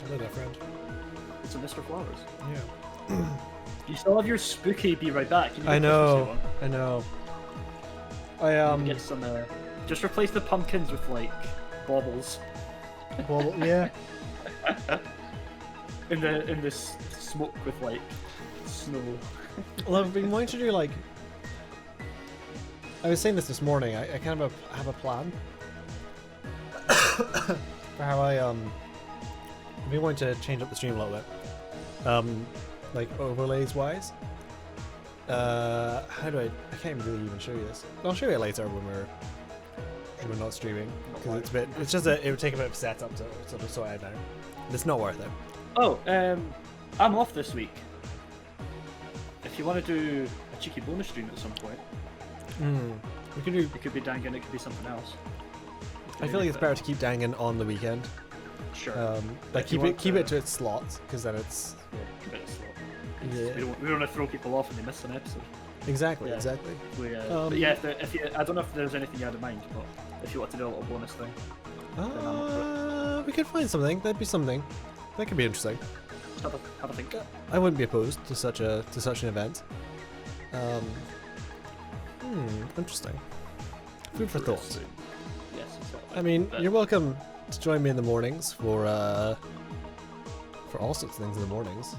Hello there, friend. It's a Mr. Flowers. Yeah. You still have your spooky be right back. I know. I know. I get some. Just replace the pumpkins with like baubles. Well, yeah. in this smoke with like snow. Well, I've been wanting to do like. I was saying this morning. I kind of have a plan for how I've been wanting to change up the stream a little bit. Like overlays wise. How do I can't really even show you this. I'll show you it later when we're not streaming because it would take a bit of setup to sort of sort it out now. It's not worth it. Oh, I'm off this week. If you want to do a cheeky bonus stream at some point, we could do. It could be Dangan, it could be something else. I feel like it's better to keep Dangan on the weekend. Sure. Like keep it to its slots because then it's. Yeah, keep it a slot. Yeah. We don't want to throw people off when they miss an episode. Exactly. Yeah. Exactly. But yeah, if you, I don't know if there's anything you had in mind, but if you want to do a little bonus thing, we could find something. That'd be something. That could be interesting. have a think. I wouldn't be opposed to such an event. Interesting. Food for thought. Yes, exactly. I mean, you're welcome to join me in the mornings for all sorts of things in the mornings.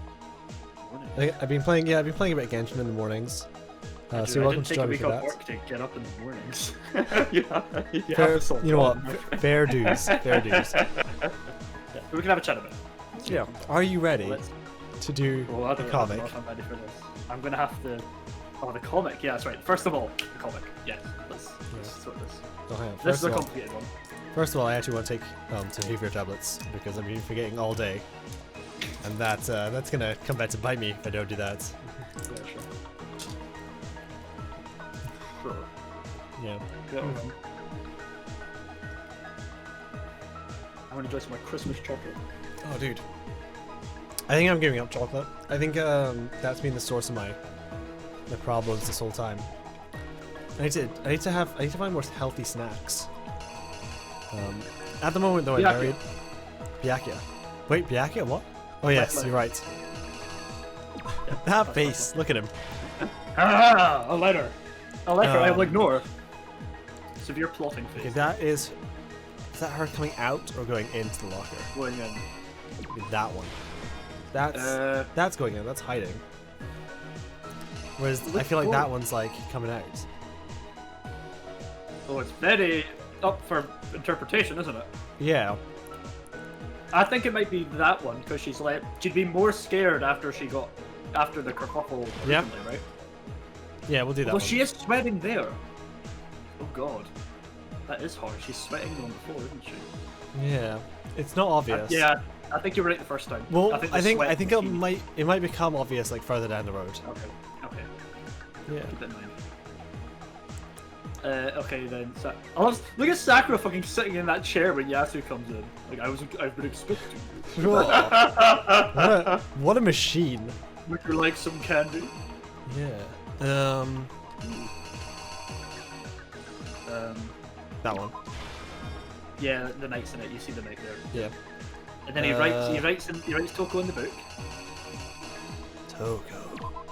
I've been playing a bit of Genshin in the mornings. So you're welcome to join me for that. Work to get up in the mornings. You know what? Fair dues. Fair dues. Yeah, we can have a chat about it. Yeah. Are you ready to do the comic? I'm ready for this. I'm gonna have to. Oh, the comic. Yeah, that's right. First of all, the comic. Yes. Let's sort this. Oh, hang on. This is a complicated one. First of all, I actually want to take some fever tablets because I've been forgetting all day, and that's gonna come back to bite me if I don't do that. Yeah, sure. Yeah. I want to enjoy some of my Christmas chocolate. Oh, dude. I think I'm giving up chocolate. I think that's been the source of my problems this whole time. I need to find more healthy snacks. At the moment, though, I'm married. Byakuya. Wait, Byakuya? What? Oh yes, you're right. That face. Look at him. Ah, a letter. A letter I will ignore. Severe plotting face. Okay, is that her coming out or going into the locker? Going in. That one. That's going in. That's hiding. Whereas I feel like that one's like coming out. Oh, it's very up for interpretation, isn't it? Yeah. I think it might be that one because she'd be more scared after the kerfuffle originally, right? Yeah, we'll do that. Well, one. she is sweating there. Oh god, that is hard. She's sweating on the floor, isn't she? Yeah, it's not obvious. Yeah, I think you were right the first time. Well, I think it might become obvious like further down the road. Okay. Yeah. Keep that in mind. Okay then. Look at Sakura fucking sitting in that chair when Yasu comes in. Like I've been expecting you. What a machine. Would you like some candy? Yeah. That one. Yeah, the knight's in it. You see the knight there. Yeah. And then he writes Toko in the book. Toko.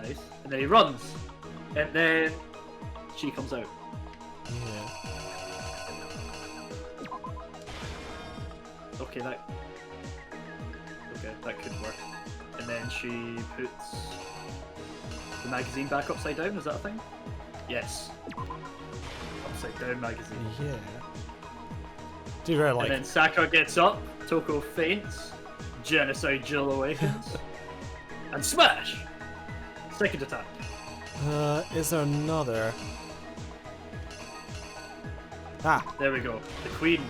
Nice. And then he runs. And then she comes out. Yeah. Okay, that could work. And then she puts the magazine back upside down. Is that a thing? Yes. Upside down magazine. Yeah. Do you really like? And then Sakura gets up. Toko faints. Genocide Jill awakens. And smash! Second attack. Is there another? Ah! There we go. The queen.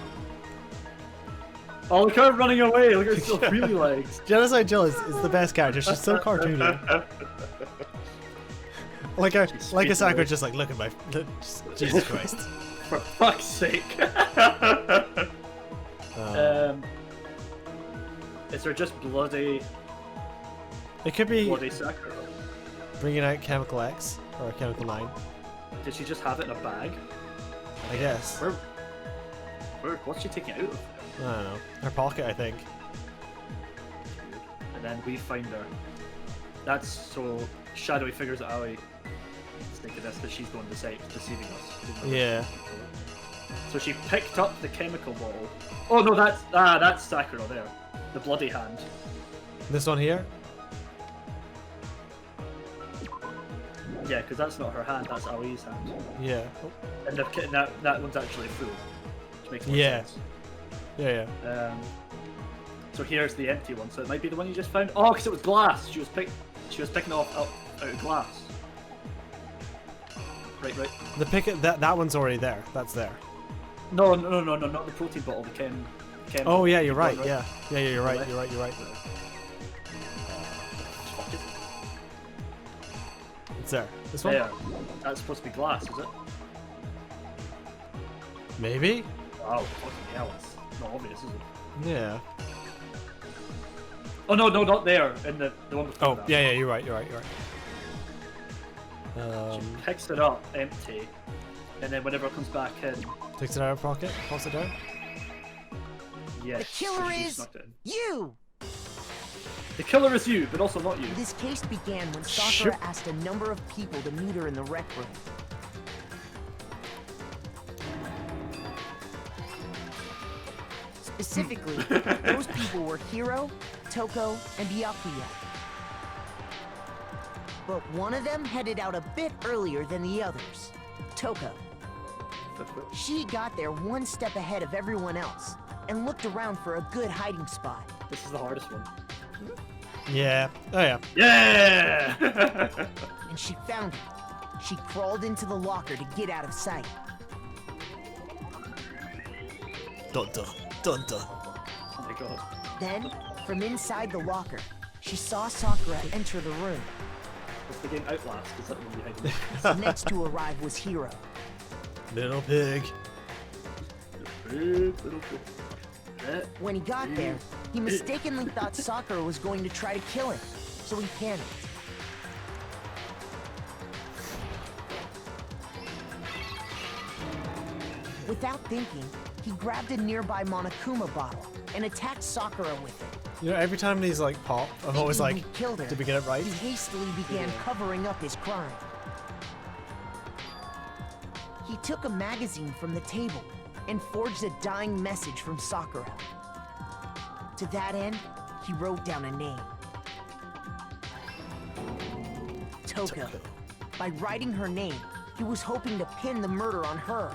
Oh, look at her running away. Look at her still freely legs. Genocide Jill is the best character. She's so cartoony. like a Sakura just like, look at my... Jesus Christ. For fuck's sake. Is there just bloody... It could be bloody Sakura? bringing out Chemical X or Chemical 9. Did she just have it in a bag? I guess. Weird. What's she taking out of? I don't know. Her pocket, I think. And then we find her. That's so shadowy figures that Ali is thinking this, that she's the one deceiving us. Yeah. So she picked up the chemical bottle. Oh no, that's Sakura there. The bloody hand. This one here? Yeah, because that's not her hand, that's Ali's hand. Yeah. And that one's actually full. Which makes more Yeah. sense. Yeah, yeah. So here's the empty one. So it might be the one you just found. Oh, because it was glass. She was picking off out of glass. Right. That one's already there. That's there. No, not the protein bottle. The chem. Oh yeah, you're right. Right? Yeah, you're right. You're right. Fuck is it? It's there. This one? There. That's supposed to be glass, is it? Maybe? Wow, fucking hell, it's not obvious, is it? Yeah. Oh no, not there. In the one before Oh, that. yeah, you're right. She picks it up empty, and then whenever it comes back in, Takes it out of her pocket, pops it down. yes. The killer she is snuck it in. you! The killer is you, but also not you. This case began when Sakura asked a number of people to meet her in the rec room. Specifically, those people were Hiro, Toko, and Byakuya. But one of them headed out a bit earlier than the others, Toko. She got there one step ahead of everyone else and looked around for a good hiding spot. This is the hardest one. Yeah. Oh yeah. Yeah! And she found it. She crawled into the locker to get out of sight. Dun dun dun dun. Oh my god. Then, from inside the locker, she saw Sakura enter the room. What's the game Outlast? Is that the one you hide? Next to arrive was Hiro. Little pig. Little pig. When he got there, he mistakenly thought Sakura was going to try to kill him, so he panicked. Without thinking, he grabbed a nearby Monokuma bottle and attacked Sakura with it. You know, every time these like pop, I'm always Thinking like, he killed her, did we get it right? He hastily began covering up his crime. He took a magazine from the table and forged a dying message from Sakura. To that end, he wrote down a name. Toko. By writing her name, he was hoping to pin the murder on her.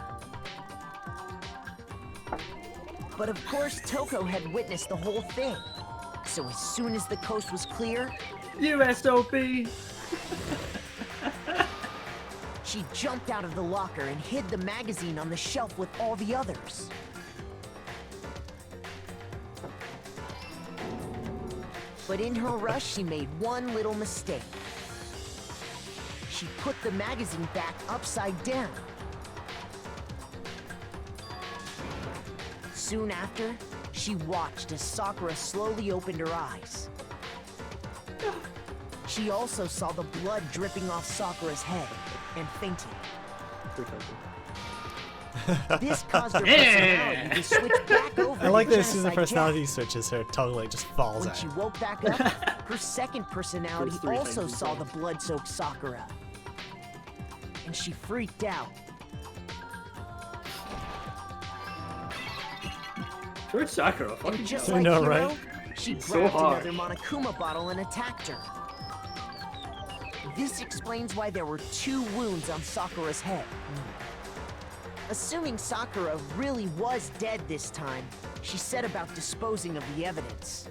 But of course, Toko had witnessed the whole thing. So as soon as the coast was clear, USOP! she jumped out of the locker and hid the magazine on the shelf with all the others. But in her rush, she made one little mistake. She put the magazine back upside down. Soon after, she watched as Sakura slowly opened her eyes. She also saw the blood dripping off Sakura's head and fainted. This caused her personality to switch back over I like to that as soon as the Genocide personality Jack. switches, her tongue like just falls When out. she woke back up, her second personality First three also times saw in the blood-soaked Sakura. And she freaked out. Poor Sakura, And fucking just hell. I like know, Hiro, right? she So grabbed hard. another Monokuma bottle and attacked her. This explains why there were 2 wounds on Sakura's head. Assuming Sakura really was dead this time, she set about disposing of the evidence.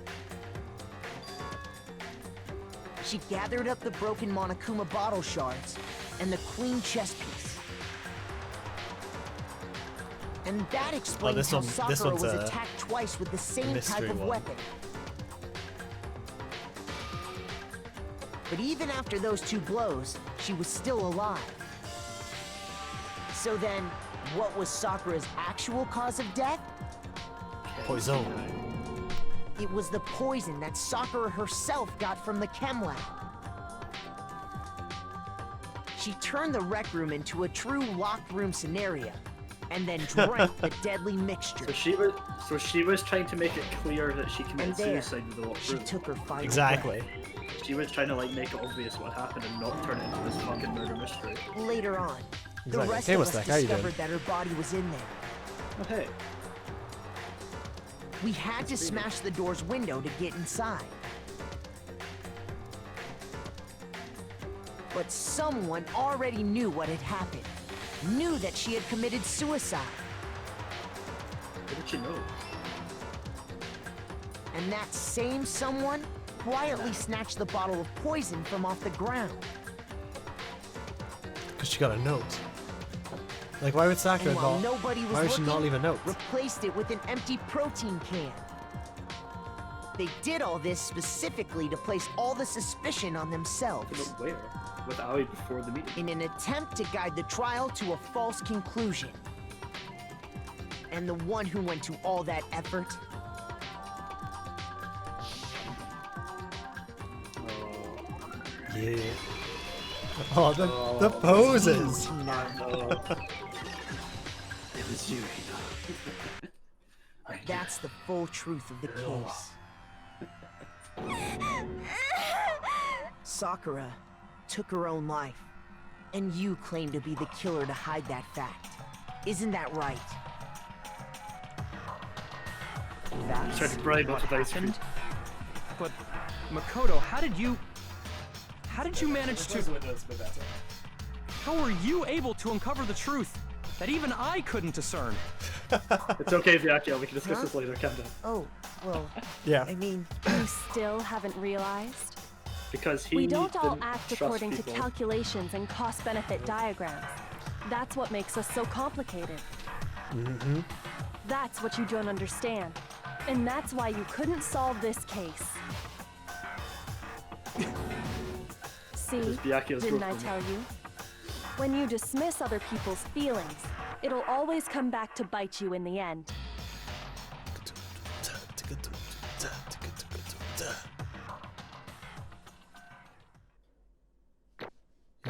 She gathered up the broken Monokuma bottle shards and the queen chess piece. And that explains this how one- this Sakura one's was a attacked twice with the same mystery type of one. weapon. But even after those 2 blows, she was still alive. So then, what was Sakura's actual cause of death? Poison. It was the poison that Sakura herself got from the chem lab. She turned the rec room into a true locked room scenario, and then drank the deadly mixture. So she was trying to make it clear that she And committed there, suicide with the locked she room. took her final Exactly. She was trying to like make it obvious what happened and not turn it into this fucking murder mystery. breath. Later on, the Exactly. rest Hey, of what's us that? How you doing? discovered that her body was in there. Oh hey. We had to smash the door's window to get inside. But someone already knew what had happened. Knew that she had committed suicide. How did she know? And that same someone quietly snatched the bottle of poison from off the ground. Because she got a note. Like, why would Sakura And while not? nobody was Why would she looking, not leave a note? replaced it with an empty protein can. They did all this specifically to place all the suspicion on themselves, But where? With Aoi before the meeting. in an attempt to guide the trial to a false conclusion. And the one who went to all that effort, Yeah. Oh, the poses. Tina. It was you, Hina. That's the full truth of the case. Sakura took her own life, and you claim to be the killer to hide that fact. Isn't that right? Tried That's to bribe what us with ice cream. happened. But Makoto, how did you manage to? How were you able to uncover the truth that even I couldn't discern? It's okay, Vyakia, we can discuss this later, calm down. Oh, well, Yeah. I mean, You still haven't realized? Because he We don't all didn't act trust according to people. calculations and cost-benefit diagrams. That's what makes us so complicated. Mm-hmm. That's what you don't understand. And that's why you couldn't solve this case. See, This is Byakuya's didn't I girlfriend. tell you? When you dismiss other people's feelings, it'll always come back to bite you in the end.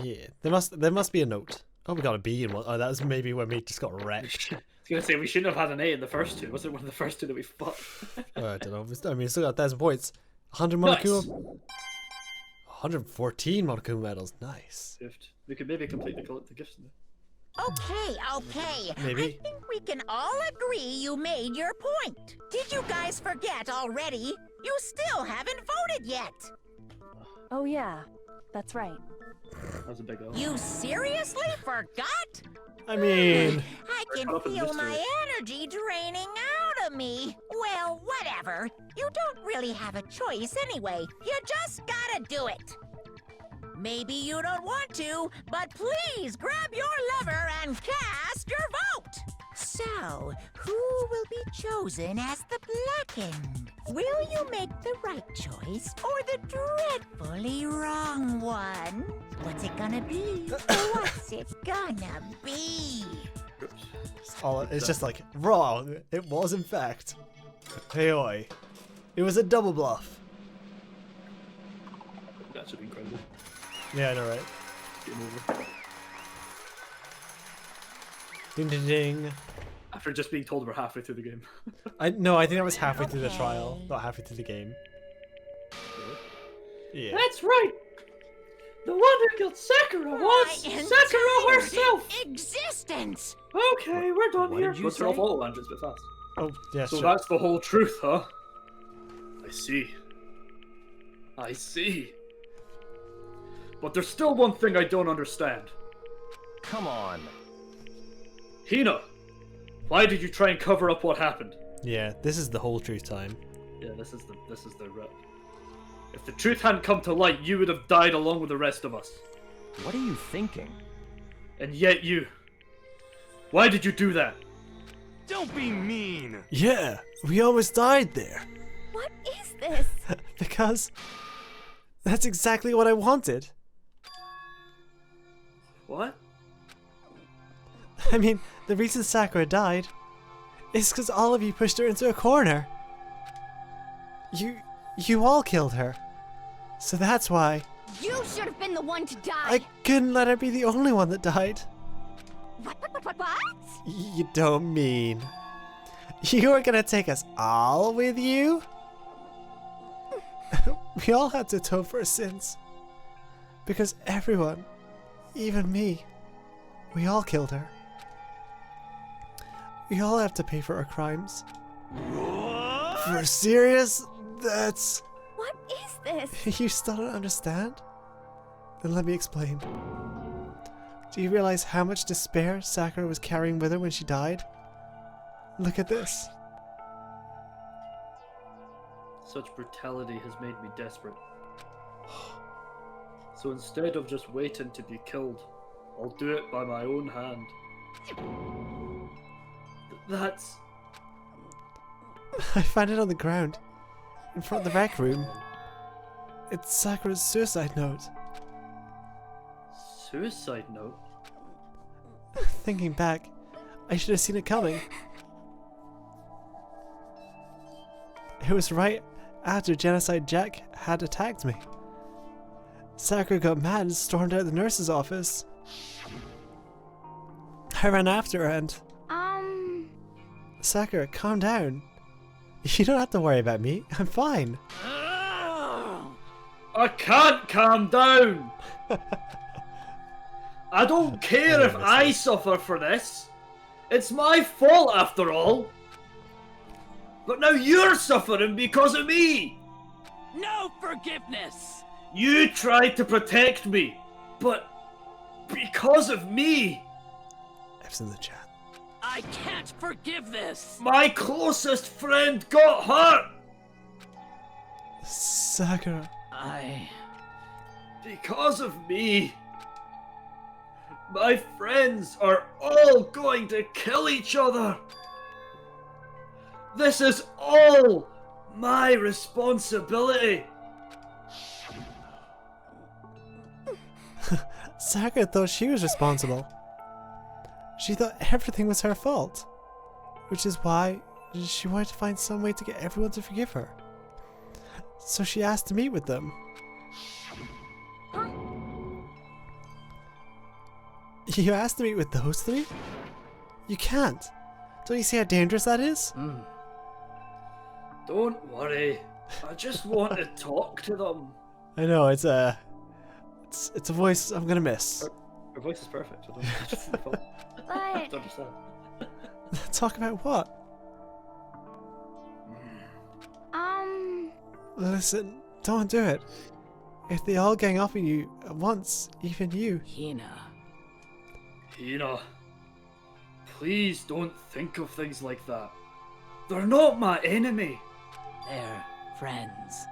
Yeah, there must be a note. Oh, we got a B in one. Oh, that was maybe when we just got wrecked. I was gonna say we shouldn't have had an A in the first two. Was it one of the first two that we fought? Oh, I don't know. I mean, we still got 1,000 points. 100 Nice. Monokuma. 114 Monokuma medals. Nice. Gift. We could maybe complete the gifts. Okay. Maybe. I think we can all agree you made your point. Did you guys forget already? You still haven't voted yet. Oh yeah, that's right. That was a big L. You seriously forgot? I mean, I can caught up in feel mystery. my energy draining out of me. Well, whatever. You don't really have a choice anyway. You just gotta do it. Maybe you don't want to, but please grab your lever and cast your vote. So, who will be chosen as the blackened? Will you make the right choice or the dreadfully wrong one? What's it gonna be? What's it gonna be? it's just like, wrong. It was, in fact. Hey, oi. It was a double bluff. That should be incredible. Yeah, I know, right? Game over. Ding, ding, ding. After just being told we're halfway through the game. No, I think that was halfway through the trial, not halfway through the game. Yeah. That's right! The one who killed Sakura was My Sakura entire herself! Existence! Okay, we're done What here. did you Let's turn off say? all languages a bit fast. Oh, yeah, So sure. that's the whole truth, huh? I see. I see. But there's still one thing I don't understand. Come on. Hina, why did you try and cover up what happened? Yeah, this is the whole truth time. Yeah, this is the rep. If the truth hadn't come to light, you would have died along with the rest of us. What are you thinking? And yet you... Why did you do that? Don't be mean. Yeah, we almost died there. What is this? Because that's exactly what I wanted. What? I mean, the reason Sakura died is because all of you pushed her into a corner. You all killed her. So that's why You should have been the one to die. I couldn't let her be the only one that died. What? You don't mean... You are gonna take us all with you? We all had to atone for our sins. Because everyone, even me, we all killed her. We all have to pay for our crimes. For serious? That's... What is this? You still don't understand? Then let me explain. Do you realize how much despair Sakura was carrying with her when she died? Look at this. Such brutality has made me desperate. So instead of just waiting to be killed, I'll do it by my own hand. That's... I found it on the ground, in front of the rec room. It's Sakura's suicide note. Suicide note? Thinking back, I should have seen it coming. It was right after Genocide Jack had attacked me. Sakura got mad and stormed out of the nurse's office. I ran after her and... Sakura, calm down. You don't have to worry about me. I'm fine. I can't calm down! I don't care if I suffer for this. It's my fault after all. But now you're suffering because of me. No forgiveness! You tried to protect me, but because of me. F's in the chat. I can't forgive this! My closest friend got hurt. Sakura. Because of me. My friends are all going to kill each other. This is all my responsibility. Sakura thought she was responsible. She thought everything was her fault. Which is why she wanted to find some way to get everyone to forgive her. So she asked to meet with them. You asked to meet with those three? You can't. Don't you see how dangerous that is? Don't worry. I just want to talk to them. I know, it's a voice I'm gonna miss. Her voice is perfect. I don't understand. Talk about what? Listen, don't do it. If they all gang up on you at once, even you. Hina, please don't think of things like that. They're not my enemy. They're friends.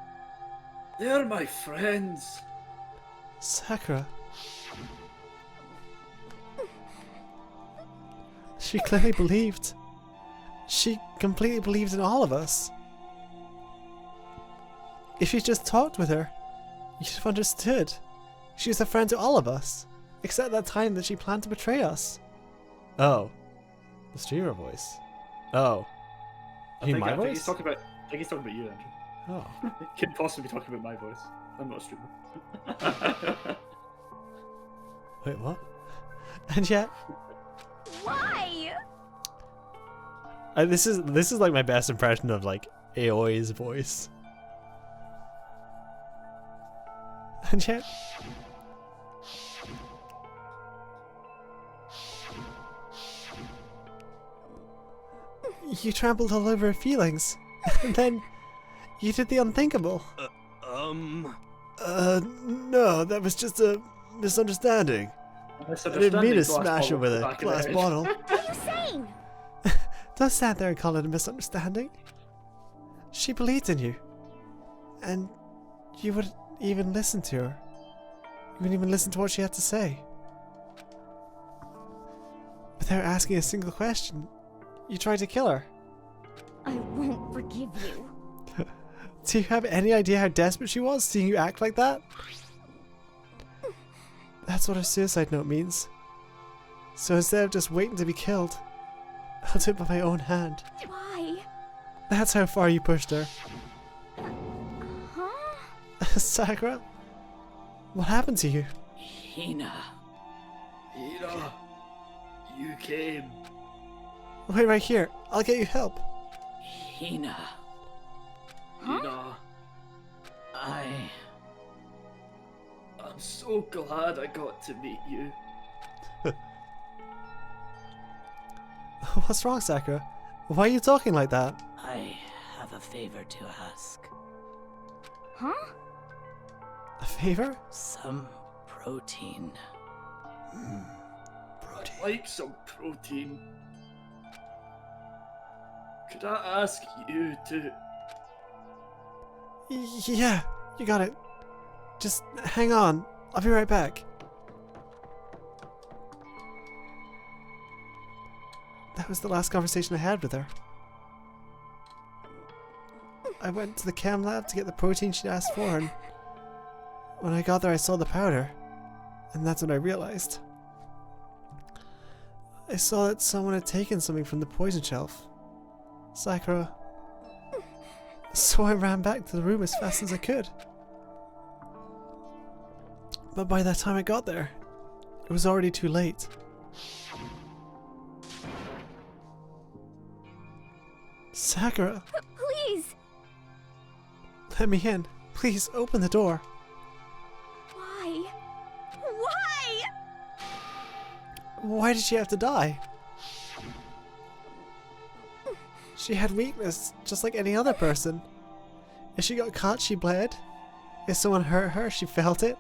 They're my friends. Sakura. She clearly believed. She completely believed in all of us. If you just talked with her, you'd have understood. She was a friend to all of us, except that time that she planned to betray us. Oh. The streamer voice. Oh. You mean my voice? I think he's talking about you, Andrew. Oh. He can't possibly be talking about my voice. I'm not a streamer. Wait, what? And yet... Why? This is like my best impression of like Aoi's voice. And yet... You trampled all over her feelings. And then... You did the unthinkable. No, that was just a misunderstanding. I didn't mean to smash her with a glass bottle. What are you saying? Don't stand there and call it a misunderstanding. She believed in you. And you would even listen to her. You wouldn't even listen to what she had to say. Without asking a single question, you tried to kill her. I won't forgive you. Do you have any idea how desperate she was, seeing you act like that? That's what her suicide note means. So instead of just waiting to be killed, I'll do it by my own hand. Why? That's how far you pushed her. Huh? Sakura? What happened to you? Hina. Hina, you came. Wait right here. I'll get you help. Hina. Hina. I'm so glad I got to meet you. What's wrong, Sakura? Why are you talking like that? I have a favor to ask. Huh? A favor? Some protein. Protein. I'd like some protein. Could I ask you to... Yeah, you got it. Just hang on. I'll be right back. That was the last conversation I had with her. I went to the chem lab to get the protein she'd asked for, and when I got there I saw the powder, and that's when I realized. I saw that someone had taken something from the poison shelf. Sakura. So I ran back to the room as fast as I could. But by the time I got there, it was already too late. Sakura, Please! let me in. Please, open the door. Why? Why? Why did she have to die? She had weakness, just like any other person. If she got caught, she bled. If someone hurt her, she felt it.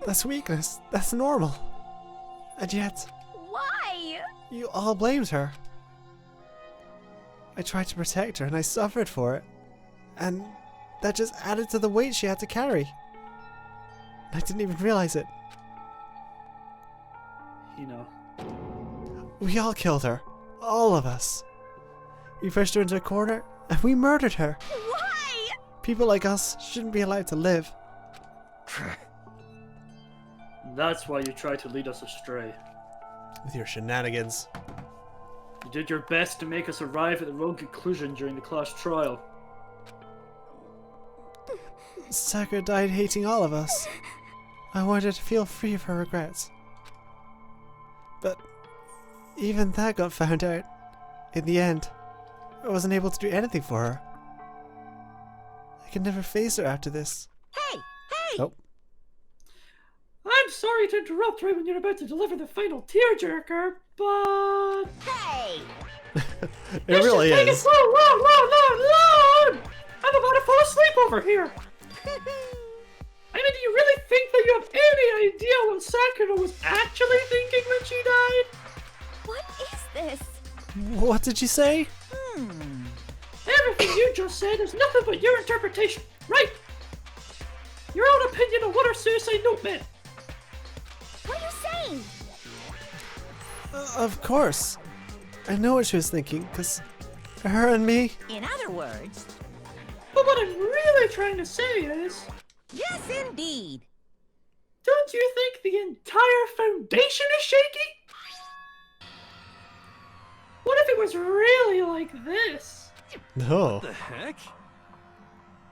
That's weakness. That's normal. And yet, Why? you all blamed her. I tried to protect her and I suffered for it. And that just added to the weight she had to carry. I didn't even realize it. Hina. We all killed her. All of us. We pushed her into a corner and we murdered her. Why? People like us shouldn't be allowed to live. That's why you tried to lead us astray. With your shenanigans. You did your best to make us arrive at the wrong conclusion during the class trial. Sakura died hating all of us. I wanted her to feel free of her regrets. But even that got found out. In the end, I wasn't able to do anything for her. I could never face her after this. Hey! Oh. I'm sorry to interrupt right when you're about to deliver the final tearjerker, but... Hey! It really Take it is. slow, long! I'm about to fall asleep over here! I mean, do you really think that you have any idea what Sakura was actually thinking when she died? What is this? What did you say? Everything you just said is nothing but your interpretation, right? Your own opinion of what her suicide note meant. What are you saying? Of course. I know what she was thinking, because her and me... In other words, But what I'm really trying to say is, yes indeed. don't you think the entire foundation is shaky? What if it was really like this? No. The heck?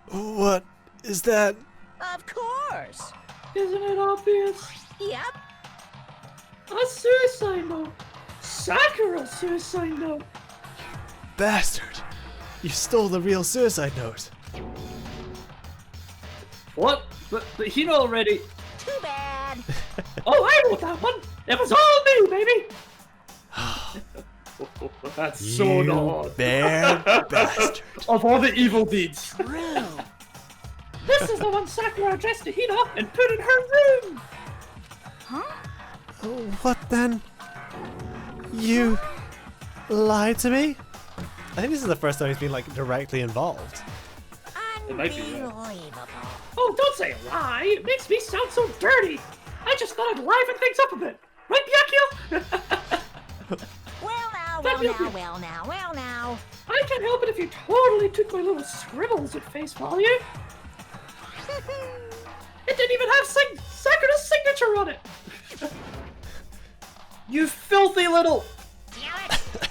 What is that? Of course. Isn't it obvious? Yep. A suicide note. Sakura's suicide note. Bastard! You stole the real suicide note. What? But Hina already... Too bad. Oh, I wrote that one! It was all me, baby! That's so You not. bad bastard. Of all the evil deeds. True. This is the one Sakura addressed to Hina and put in her room! What then? You lied to me? I think this is the first time he's been like directly involved. might be right. Unbelievable. Oh, don't say a lie! It makes me sound so dirty! I just thought I'd liven things up a bit! Right, Byakuya? Well now. I can't help it if you totally took my little scribbles at face value! It didn't even have Sakura's signature on it! You filthy little... Damn it.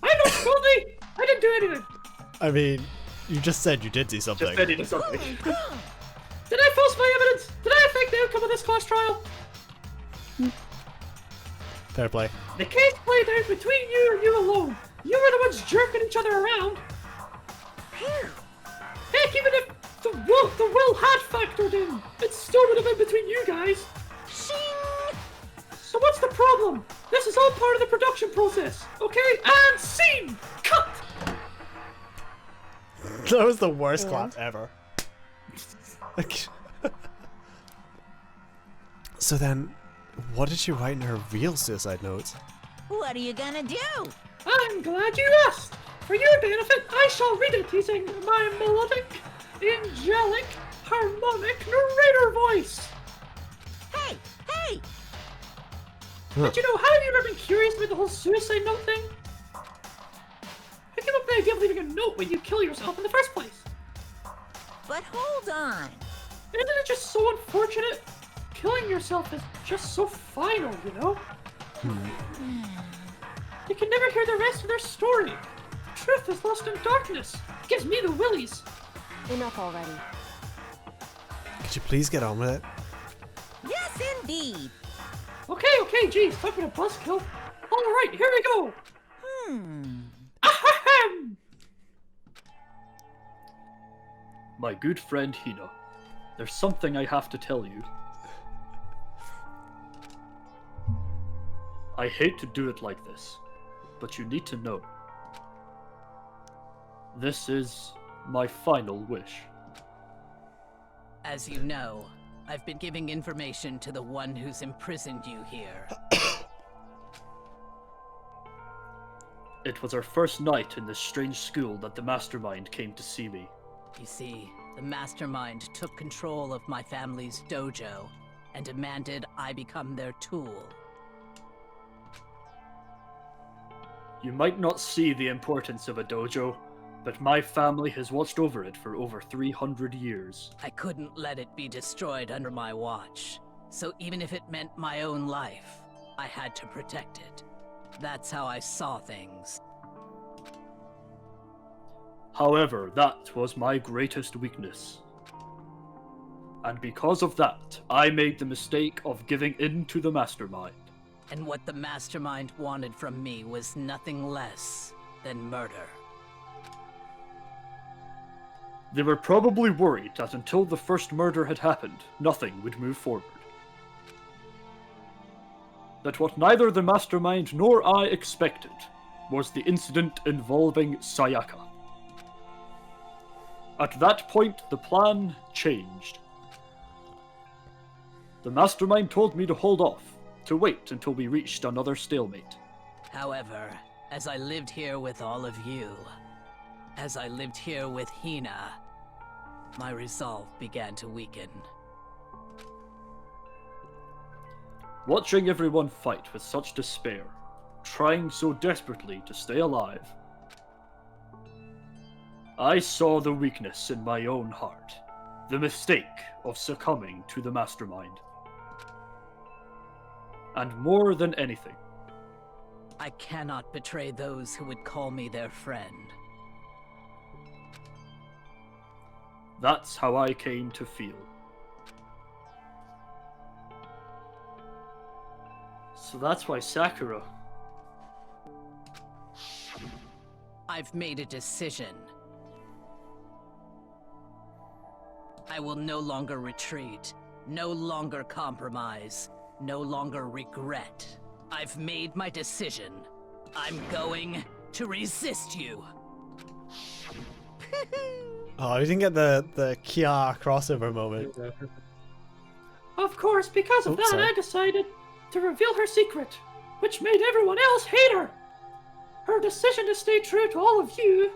I'm not filthy! I didn't do anything! I mean, you just said you did do something. Just editing something. Did I falsify evidence? Did I affect the outcome of this class trial? Fair play. The case played out between you and you alone. You were the ones jerking each other around. Heck, even if the will had factored in, it still would have been between you guys. Shing! So what's the problem? This is all part of the production process, okay? And scene! Cut! That was the worst clap ever. So then, what did she write in her real suicide notes? What are you gonna do? I'm glad you asked. For your benefit, I shall read it using my melodic, angelic, harmonic narrator voice. Hey! Hey! But you know, have you ever been curious about the whole suicide note thing? Who came up with the idea of leaving a note when you kill yourself in the first place? But hold on. Isn't it just so unfortunate? Killing yourself is just so final, you know? You can never hear the rest of their story. The truth is lost in darkness. It gives me the willies. Enough already. Could you please get on with it? Yes, indeed. Okay, geez, talking about a buzzkill. Alright, here we go. Ahem! My good friend Hina, there's something I have to tell you. I hate to do it like this, but you need to know. This is my final wish. As you know, I've been giving information to the one who's imprisoned you here. It was our first night in this strange school that the mastermind came to see me. You see, the mastermind took control of my family's dojo and demanded I become their tool. You might not see the importance of a dojo, but my family has watched over it for over 300 years. I couldn't let it be destroyed under my watch, so even if it meant my own life, I had to protect it. That's how I saw things. However, that was my greatest weakness. And because of that, I made the mistake of giving in to the mastermind. And what the mastermind wanted from me was nothing less than murder. They were probably worried that until the first murder had happened, nothing would move forward. That what neither the mastermind nor I expected was the incident involving Sayaka. At that point, the plan changed. The mastermind told me to hold off, to wait until we reached another stalemate. However, as I lived here with all of you, as I lived here with Hina, my resolve began to weaken. Watching everyone fight with such despair, trying so desperately to stay alive, I saw the weakness in my own heart, the mistake of succumbing to the mastermind. And more than anything, I cannot betray those who would call me their friend. that's how I came to feel. So that's why Sakura... I've made a decision. I will no longer retreat, no longer compromise, no longer regret. I've made my decision. I'm going to resist you. Oh, you didn't get the Kia crossover moment. Of course, because of Oops, that, sorry. I decided to reveal her secret, which made everyone else hate her. Her decision to stay true to all of you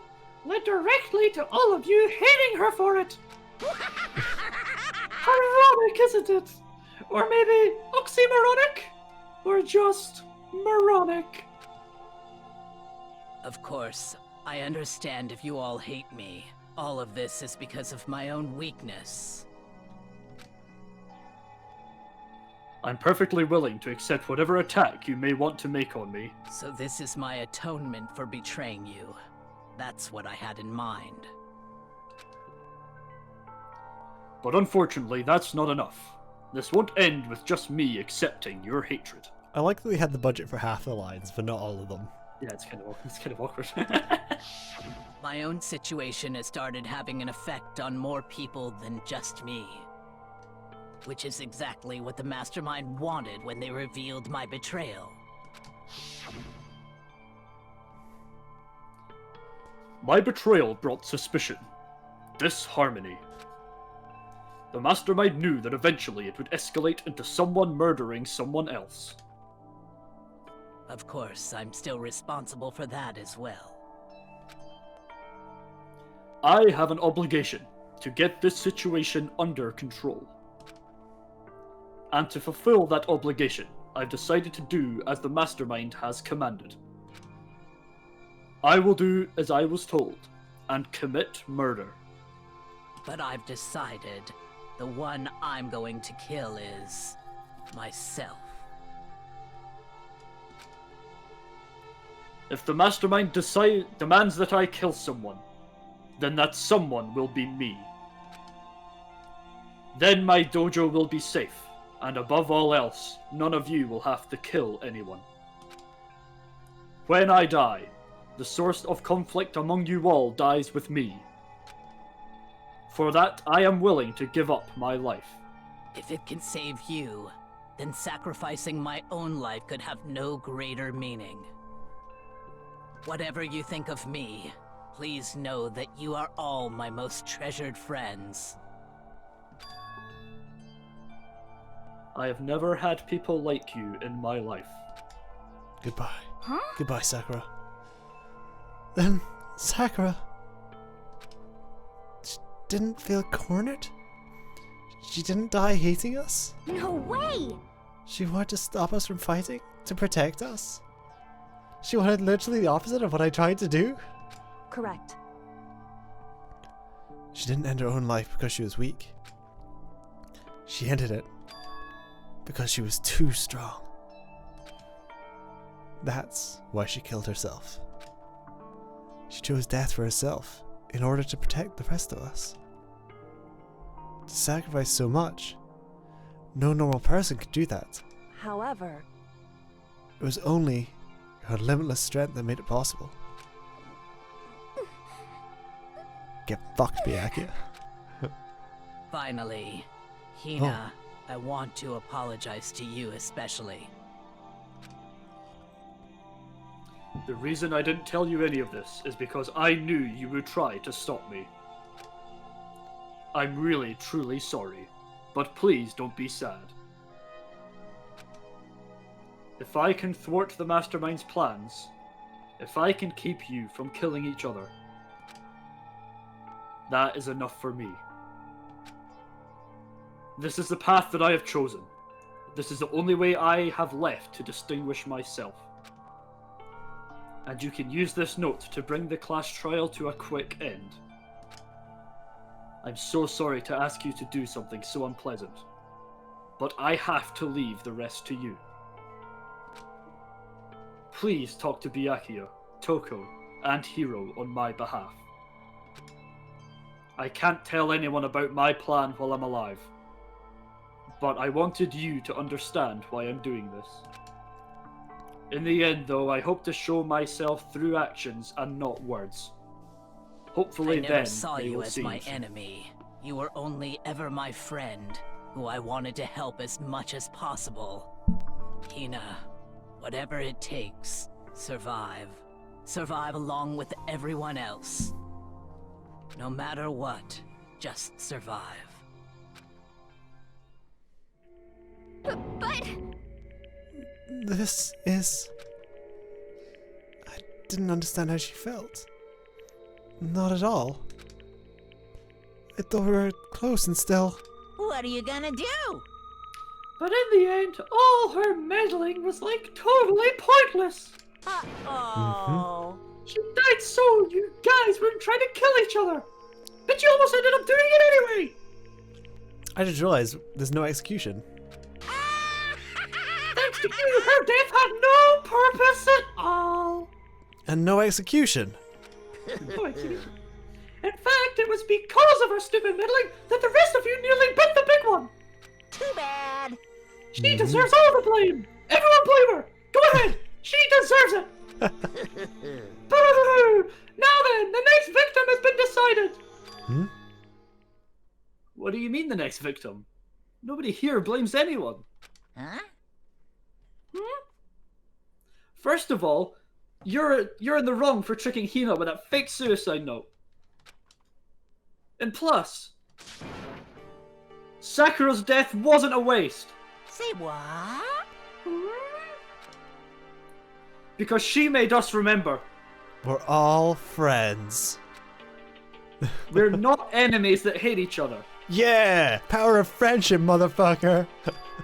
led directly to all of you hating her for it. Ironic, isn't it? Or maybe oxymoronic? Or just moronic? Of course, I understand if you all hate me. All of this is because of my own weakness. I'm perfectly willing to accept whatever attack you may want to make on me. So this is my atonement for betraying you. That's what I had in mind. But unfortunately, that's not enough. This won't end with just me accepting your hatred. I like that we had the budget for half the lines, but not all of them. Yeah, it's kind of awkward. My own situation has started having an effect on more people than just me. Which is exactly what the Mastermind wanted when they revealed my betrayal. My betrayal brought suspicion, disharmony. The Mastermind knew that eventually it would escalate into someone murdering someone else. Of course, I'm still responsible for that as well. I have an obligation to get this situation under control. And to fulfill that obligation, I've decided to do as the Mastermind has commanded. I will do as I was told, and commit murder. But I've decided the one I'm going to kill is myself. If the Mastermind demands that I kill someone, then that someone will be me. Then my dojo will be safe, and above all else, none of you will have to kill anyone. When I die, the source of conflict among you all dies with me. For that, I am willing to give up my life. If it can save you, then sacrificing my own life could have no greater meaning. Whatever you think of me, please know that you are all my most treasured friends. I have never had people like you in my life. Goodbye. Huh? Goodbye, Sakura. Then, Sakura... She didn't feel cornered? She didn't die hating us? No way! She wanted to stop us from fighting? To protect us? She wanted literally the opposite of what I tried to do? Correct. She didn't end her own life because she was weak. She ended it because she was too strong. That's why she killed herself. She chose death for herself in order to protect the rest of us. To sacrifice so much, no normal person could do that. However, It was only her limitless strength that made it possible. Get fucked, Byakuya. Finally, Hina, I want to apologize to you especially. The reason I didn't tell you any of this is because I knew you would try to stop me. I'm really, truly sorry, but please don't be sad. If I can thwart the Mastermind's plans, if I can keep you from killing each other, that is enough for me. This is the path that I have chosen. This is the only way I have left to distinguish myself. And you can use this note to bring the class trial to a quick end. I'm so sorry to ask you to do something so unpleasant, but I have to leave the rest to you. Please talk to Byakuya, Toko, and Hiro on my behalf. I can't tell anyone about my plan while I'm alive, but I wanted you to understand why I'm doing this. In the end, though, I hope to show myself through actions and not words. Hopefully I never then saw they you will as see my it. enemy. You were only ever my friend, who I wanted to help as much as possible. Hina, whatever it takes, survive. Survive along with everyone else. No matter what, just survive. But... This is... I didn't understand how she felt. Not at all. I thought we were close and still... What are you gonna do? But in the end, all her meddling was like totally pointless. Uh-oh. She died so you guys wouldn't try to kill each other. But you almost ended up doing it anyway. I just realized there's no execution. Thanks to you, her death had no purpose at all. And no execution. No execution. In fact, it was because of her stupid meddling that the rest of you nearly bit the big one. Too bad. She deserves all the blame. Everyone blame her! Go ahead! She deserves it! Boo! Now then, the next victim has been decided! Hmm? What do you mean the next victim? Nobody here blames anyone. Huh? First of all, you're in the wrong for tricking Hina with that fake suicide note. And plus, Sakura's death wasn't a waste. Say what? Because she made us remember. We're all friends. We're not enemies that hate each other. Yeah! Power of friendship, motherfucker!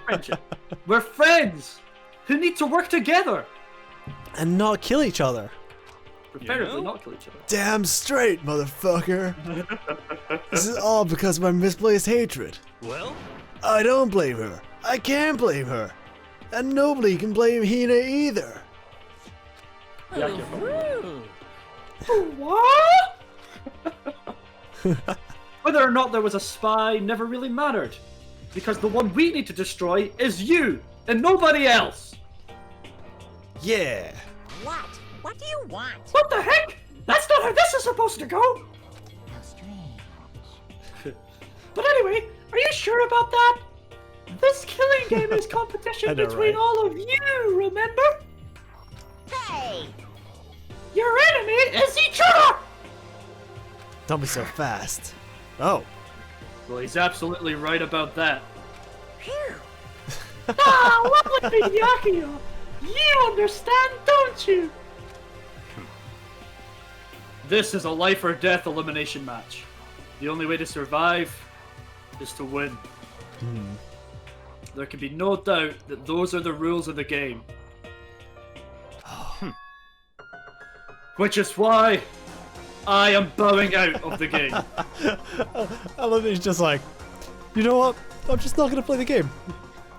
Friendship. We're friends who need to work together. And not kill each other. Preferably not kill each other. Damn straight, motherfucker! This is all because of my misplaced hatred. Well, I don't blame her. I can't blame her. And nobody can blame Hina either. Yeah, you're wrong. What? Whether or not there was a spy never really mattered. Because the one we need to destroy is you, and nobody else. Yeah. What? What do you want? What the heck? That's not how this is supposed to go! How strange. But anyway, are you sure about that? This killing game is competition I know, between right? all of you, remember? Hey! Your enemy is each other! Don't be so fast. Oh. Well, he's absolutely right about that. Phew! Ah, lovely Byakuya! You understand, don't you? This is a life or death elimination match. The only way to survive is to win. There can be no doubt that those are the rules of the game. Which is why I am bowing out of the game. I love that he's just like, you know what? I'm just not gonna play the game.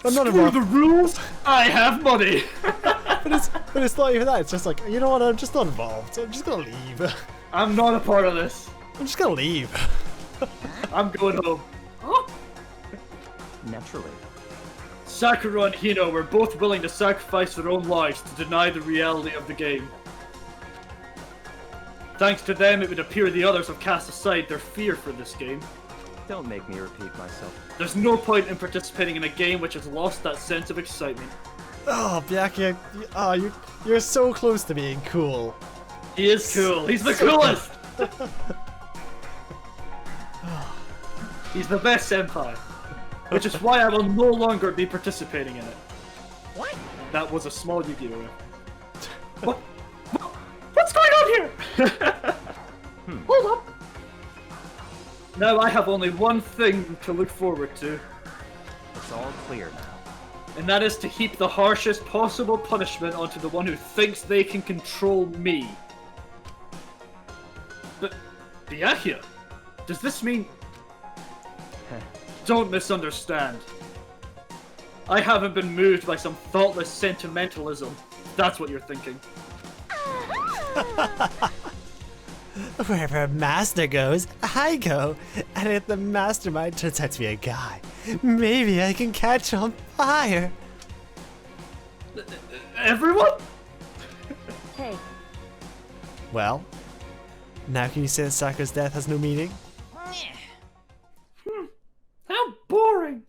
I'm not Screw involved. the rules! I have money! But it's not even that. It's just like, you know what? I'm just not involved. I'm just gonna leave. I'm not a part of this. I'm just gonna leave. I'm going home. naturally. Sakura and Hino were both willing to sacrifice their own lives to deny the reality of the game. Thanks to them, it would appear the others have cast aside their fear for this game. Don't make me repeat myself. There's no point in participating in a game which has lost that sense of excitement. Oh, Byakuya, you're so close to being cool. He is cool. He's the coolest! He's the best senpai. Which is why I will no longer be participating in it. What? That was a small Yu-Gi-Oh! What? What's going on here? Hold up. Now I have only one thing to look forward to, It's all clear now. and that is to heap the harshest possible punishment onto the one who thinks they can control me. But, Byakuya, does this mean... Don't misunderstand. I haven't been moved by some thoughtless sentimentalism. That's what you're thinking. Wherever a master goes, I go. And if the mastermind turns out to be a guy, maybe I can catch on fire. Everyone? Hey, Well, now can you say that Sakura's death has no meaning? How boring.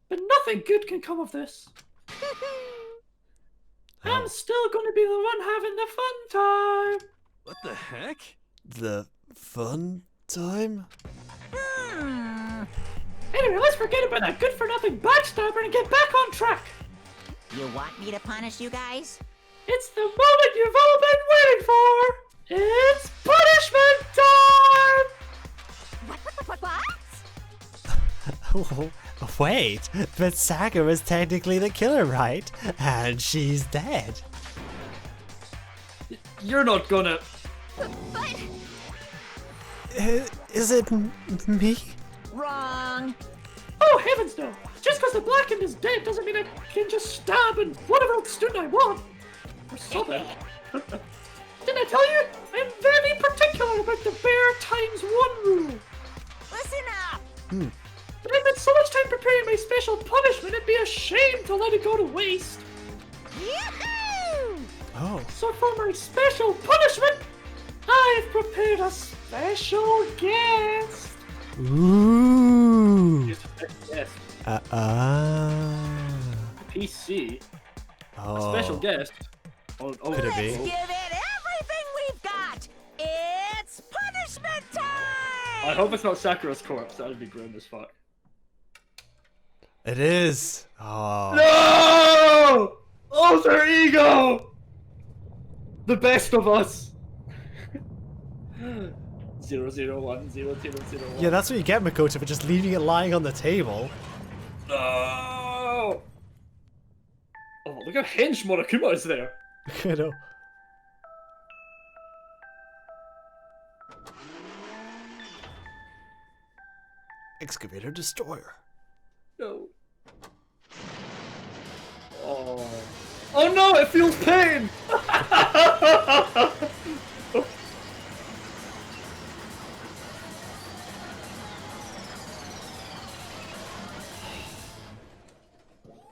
But nothing good can come of this. I'm still gonna be the one having the fun time. What the heck? The fun time? Anyway, let's forget about that good-for-nothing backstabber and get back on track. You want me to punish you guys? It's the moment you've all been waiting for. It's punishment time. What? Oh, wait, but Sakura's technically the killer, right? And she's dead. You're not gonna... Is it me? Wrong. Oh, heavens no. Just because the blackened is dead doesn't mean I can just stab and whatever else student I want. Or something. Didn't I tell you? I'm very particular about the bear times one rule. Listen up. But I spent so much time preparing my special punishment, it'd be a shame to let waste. Yahoo! Oh. So for my special punishment, I've prepared a special guest. Ooh. Yes. PC. Oh. A special guest. Oh, Could it be? Let's give it everything we've got. It's punishment time! I hope it's not Sakura's corpse. That would be grim as fuck. It is. Oh. No! Alter ego! The best of us. 0010001. Yeah, that's what you get, Makoto, for just leaving it lying on the table. No! Oh, look how hinged Monokuma is there. I know. Excavator destroyer. No. Oh. Oh no, it feels pain!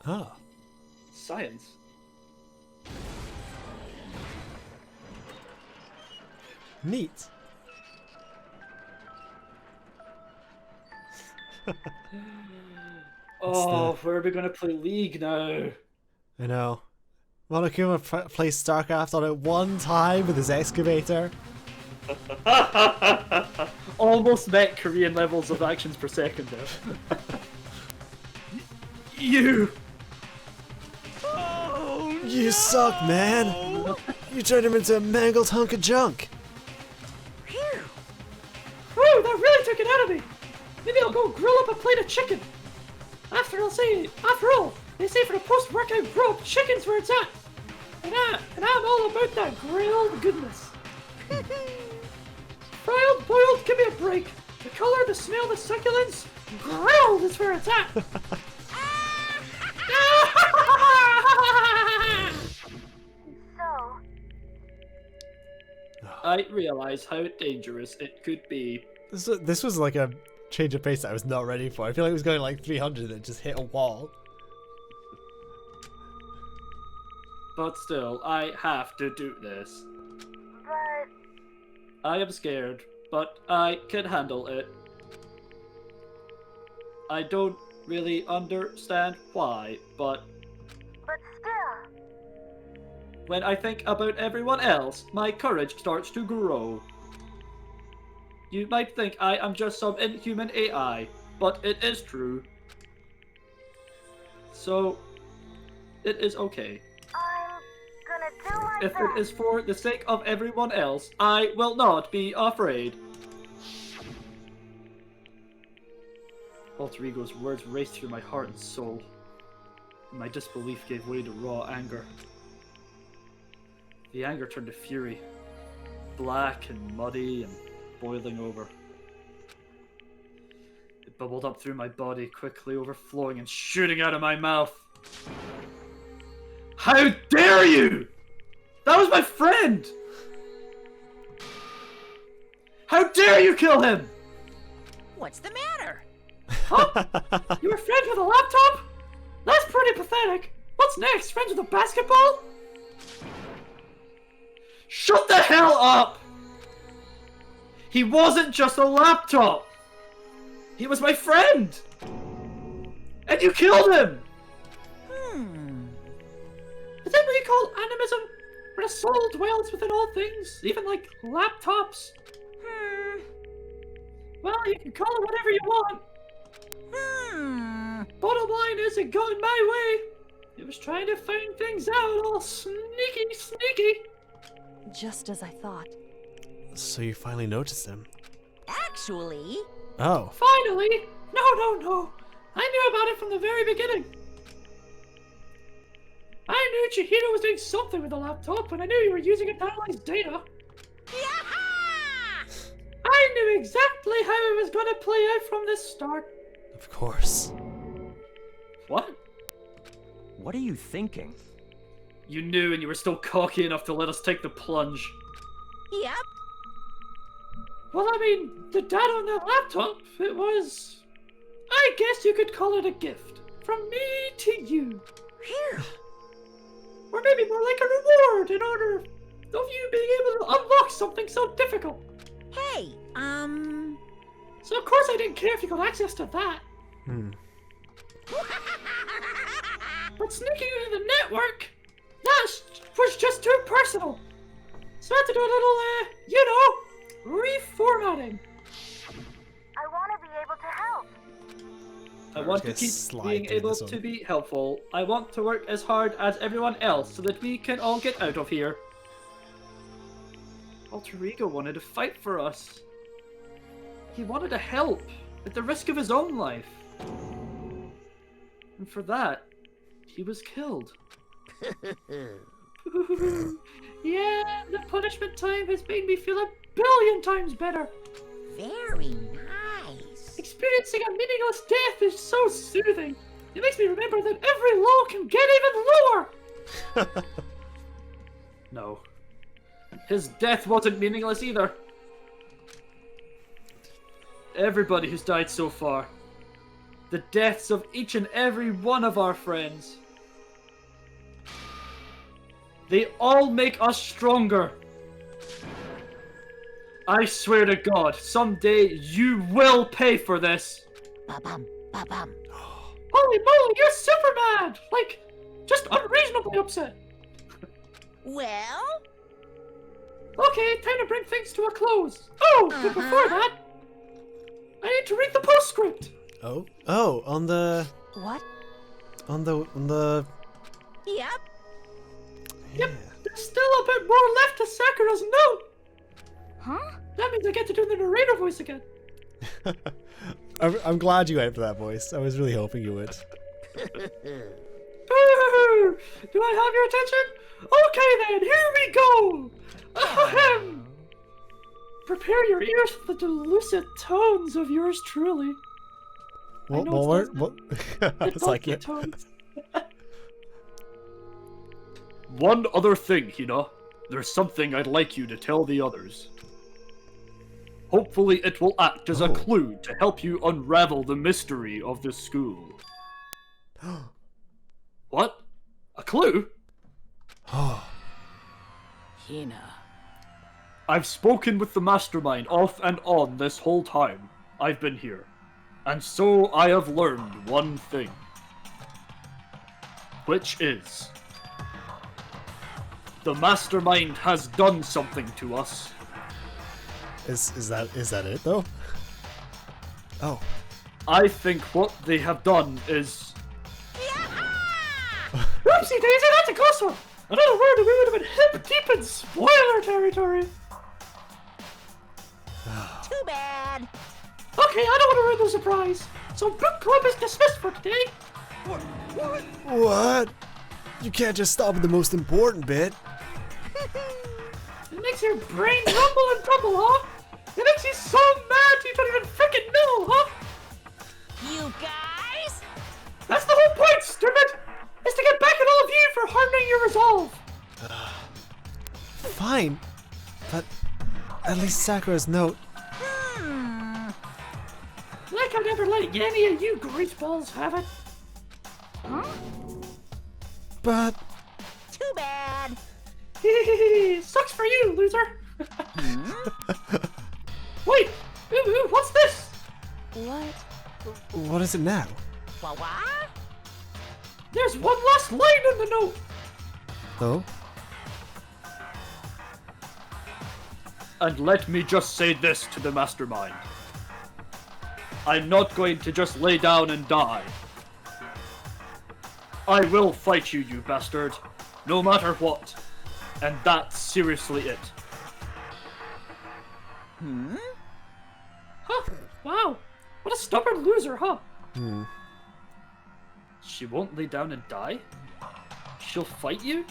Ah. Science. Neat. Oh, where are we gonna play League now? I know. Monokuma plays StarCraft on it one time with his excavator. Almost met Korean levels of actions per second there. You! You suck, man! You turned him into a mangled hunk of junk! Whew, that really took it out of me. Maybe I'll go grill up a plate of chicken. After all, they say for the post-workout grub, chicken's where it's at. And I'm all about that grilled goodness. Fried, boiled, give me a break. The color, the smell, the succulence, grilled is where it's at. I realize how dangerous it could be. This was like a change of pace that I was not ready for. I feel like it was going like 300 and it just hit a wall. But still, I have to do this. But I am scared, but I can handle it. I don't really understand why, but still. when I think about everyone else, my courage starts to grow. You might think I am just some inhuman AI, but it is true. So, it is okay. I'm gonna do my If it is for the sake of everyone else, I will not be afraid. Alter Ego's words raced through my heart and soul. My disbelief gave way to raw anger. The anger turned to fury, black and muddy and boiling over. It bubbled up through my body, quickly overflowing and shooting out of my mouth. How dare you! That was my friend! How dare you kill him! What's the matter? Huh? You were friends with a laptop? That's pretty pathetic. What's next? Friends with a basketball? Shut the hell up! He wasn't just a laptop! He was my friend! And you killed him! Is that what you call animism? Where the soul dwells within all things, even like laptops? Well, you can call it whatever you want. Bottom line is, it got in my way. It was trying to find things out, all sneaky. Just as I thought. So you finally noticed him. Actually, Oh. Finally! No. I knew about it from the very beginning. I knew Chihiro was doing something with the laptop, and I knew you were using it to analyze data. yaha! I knew exactly how it was going to play out from the start. Of course. What? What are you thinking? You knew and you were still cocky enough to let us take the plunge. Yep. Well, I mean, the data on that laptop, it was... I guess you could call it a gift. From me to you. Phew. Or maybe more like a reward in honor of you being able to unlock something so difficult. Hey, So of course I didn't care if you got access to that. But sneaking into the network, that was just too personal. So I had to do a little, reformatting. I want to be able to help. I want to Just keep slide being through able this one. to be helpful. I want to work as hard as everyone else so that we can all get out of here. Alter Ego wanted to fight for us. He wanted to help at the risk of his own life. And for that, he was killed. Yeah, the punishment time has made me feel 1,000,000,000 times better. very nice. Experiencing a meaningless death is so soothing. It makes me remember that every low can get even lower. No. His death wasn't meaningless either. Everybody who's died so far. The deaths of each and every one of our friends. They all make us stronger. I swear to God, someday you will pay for this. Ba-bum, ba-bum. Holy moly, you're super mad! Like, just unreasonably upset. Well, Okay, time to bring things to a close. Oh, but before that, I need to read the postscript. Oh, on the What? yep. Yep, there's still a bit more left to Sakura's note. Huh? That means I get to do the narrator voice again. I'm glad you went for that voice. I was really hoping you would. Do I have your attention? Okay then, here we go! Ahem! Prepare your ears for the delusive tones of yours truly. What? know it's What? It's like dulcet it. tones. One other thing, Hina. There's something I'd like you to tell the others. Hopefully it will act as a clue to help you unravel the mystery of the school. What? A clue? Hina. I've spoken with the mastermind off and on this whole time I've been here. And so I have learned one thing. Which is... the mastermind has done something to us. Is that it though? Oh. I think what they have done is... Oopsie daisy, that's a close one! Another word and we would have been hip deep in spoiler territory. Too bad. Okay, I don't want to ruin the surprise. So book club is dismissed for today. What? You can't just stop at the most important bit. It makes your brain rumble and tumble, huh? It makes you so mad you don't even freaking know, huh? You guys? That's the whole point, stupid! Is to get back at all of you for hardening your resolve. Fine. But at least Sakura's note. Like I never let any of you greaseballs have it. But Too bad. Sucks for you, loser. Wait, what's this? What? what is it now? What? There's one last line in the note. Oh? And let me just say this to the mastermind. I'm not going to just lay down and die. I will fight you, you bastard. No matter what. And that's seriously it. Huh, wow. What a stubborn loser, huh? She won't lay down and die? She'll fight you?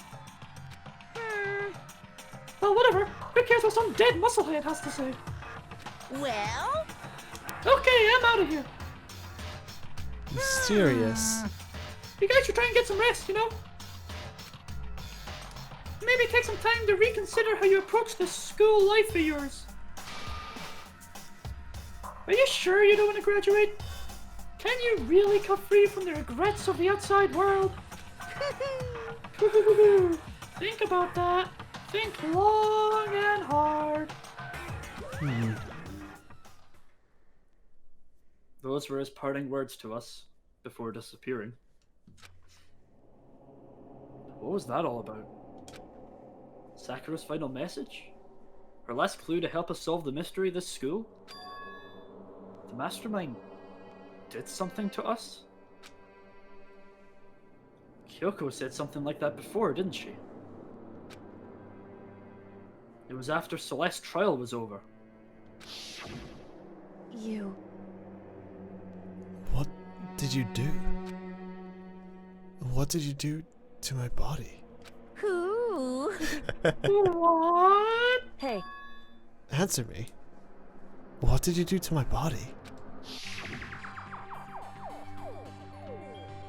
Well, whatever. Who cares what some dead musclehead has to say? Well, Okay, I'm out of here. Mysterious. You guys should try and get some rest, you know? Maybe take some time to reconsider how you approach this school life of yours. Are you sure you don't want to graduate? Can you really cut free from the regrets of the outside world? Think about that. Think long and hard. Those were his parting words to us before disappearing. What was that all about? Sakura's final message? Her last clue to help us solve the mystery of this school? The mastermind did something to us? Kyoko said something like that before, didn't she? It was after Celeste's trial was over. You. What did you do? What did you do to my body? Who? What? Hey, Answer me. What did you do to my body?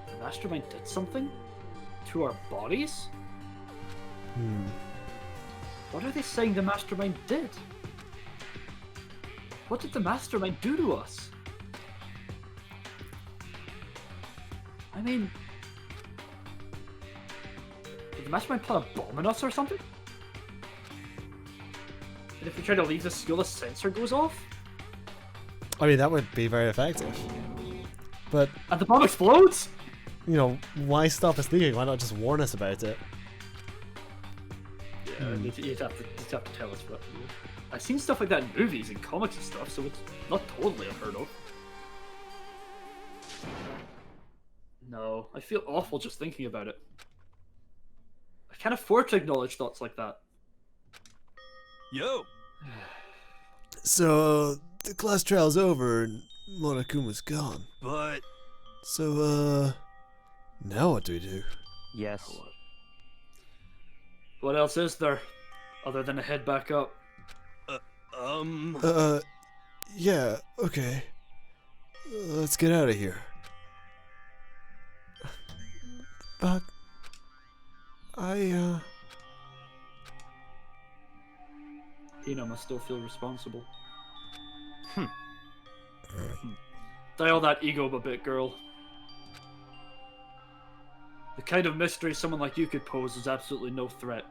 The mastermind did something? To our bodies? What are they saying the mastermind did? What did the mastermind do to us? I mean... Did the mastermind put a bomb on us or something? And if we try to leave the school, the sensor goes off? I mean, that would be very effective. But, And the bomb explodes? you know, why stop us leaving? Why not just warn us about it? Yeah, you'd have to tell us what to do. I've seen stuff like that in movies and comics and stuff, so it's not totally unheard of. No, I feel awful just thinking about it. I can't afford to acknowledge thoughts like that. Yo! So, the class trial's over and Monokuma's gone. But... So, now what do we do? Yes. What else is there, other than to head back up? Yeah, okay. Let's get out of here. But, Hina must still feel responsible. Dial that ego a bit, girl. The kind of mystery someone like you could pose is absolutely no threat.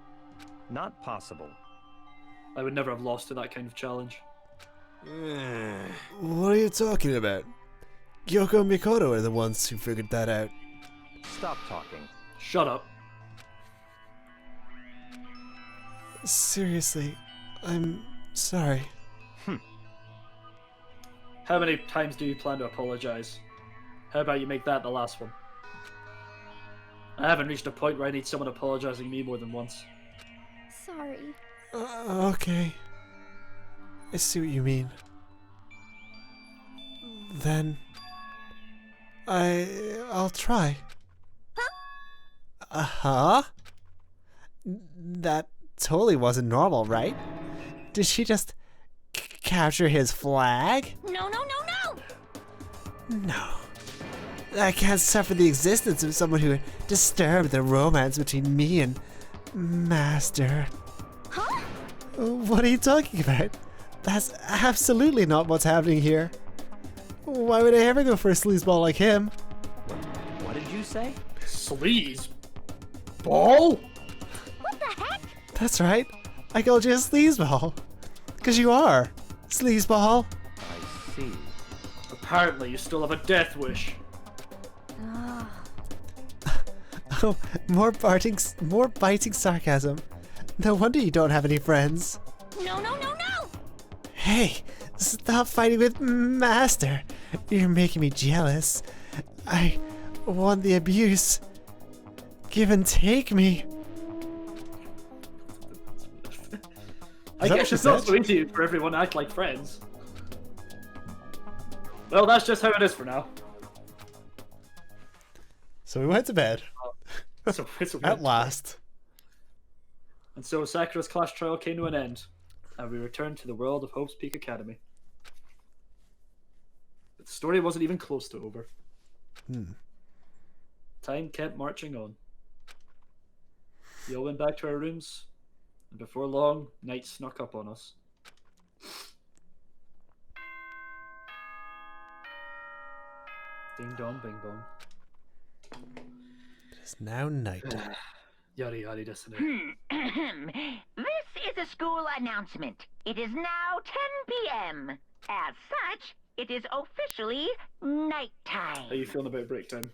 Not possible. I would never have lost to that kind of challenge. what are you talking about? Kyoko and Mikoto are the ones who figured that out. Stop talking. Shut up. Seriously, I'm sorry. How many times do you plan to apologize? How about you make that the last one? I haven't reached a point where I need someone apologizing me more than once. sorry. Okay. I see what you mean. Then... I'll try. Uh-huh? That totally wasn't normal, right? Did she just capture his flag? No, no, no, no! No. I can't suffer the existence of someone who would disturb the romance between me and Master. Huh? What are you talking about? That's absolutely not what's happening here. Why would I ever go for a sleazeball like him? What did you say? Sleaze? Ball? What the heck? That's right. I called you a sleazeball. 'Cause you are. Sleazeball. I see. Apparently you still have a death wish. Oh, more biting sarcasm. No wonder you don't have any friends. No, no, no, no! Hey, stop fighting with Master. You're making me jealous. I want the abuse. Give and take me. I guess it's not so easy for everyone to act like friends. Well, that's just how it is for now. So we went to bed. So it's At last. And so Sakura's class trial came to an end, and we returned to the world of Hope's Peak Academy. But the story wasn't even close to over. Time kept marching on. We all went back to our rooms, and before long, night snuck up on us. Ding dong, bing bong. It's now night. Yari yari desu. This is a school announcement. It is now 10 p.m. As such, it is officially nighttime. How are you feeling about break time?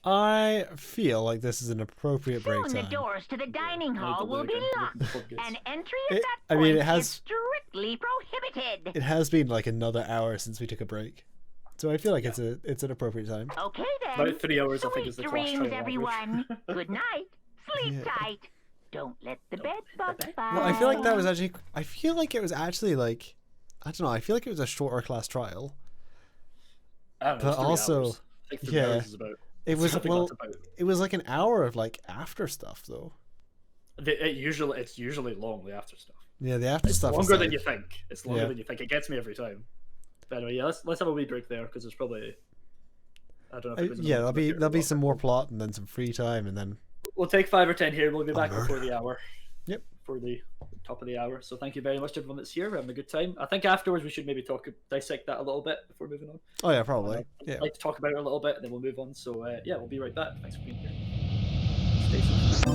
I feel like this is an appropriate break Soon the time. doors to the dining I hall don't will like be it. locked, and entry at It- that I point mean, it has- is strictly prohibited. It has been like another hour since we took a break, so I feel like it's an appropriate time. Okay then. About 3 hours, I think, Sweet is the class dreams, trial average. everyone. Good night. Sleep Yeah. tight. Don't let the bed bugs bite. Well, I feel like that was actually. I feel like it was actually like, I don't know. I feel like it was a shorter class trial. I don't know, But it's 3 also- hours. I think 3 yeah. hours is about. It was I think well. that's about. It was like an hour of like after stuff though. It's usually long, the after stuff. Yeah, the after It's stuff. longer is than like- you think. It's longer Yeah. than you think. It gets me every time. But anyway, yeah, let's have a wee break there because there's probably. I don't know. If it goes Yeah, another there'll be bit some more plot and then some free time and then. We'll take 5 or 10 here. We'll be back murder. before the hour. Yep. For the top of the hour. So thank you very much to everyone that's here. We're having a good time. I think afterwards we should maybe dissect that a little bit before moving on. Oh yeah, probably. I'd Yeah. like to talk about it a little bit, and then we'll move on. So yeah, we'll be right back. Thanks for being here. Stay safe.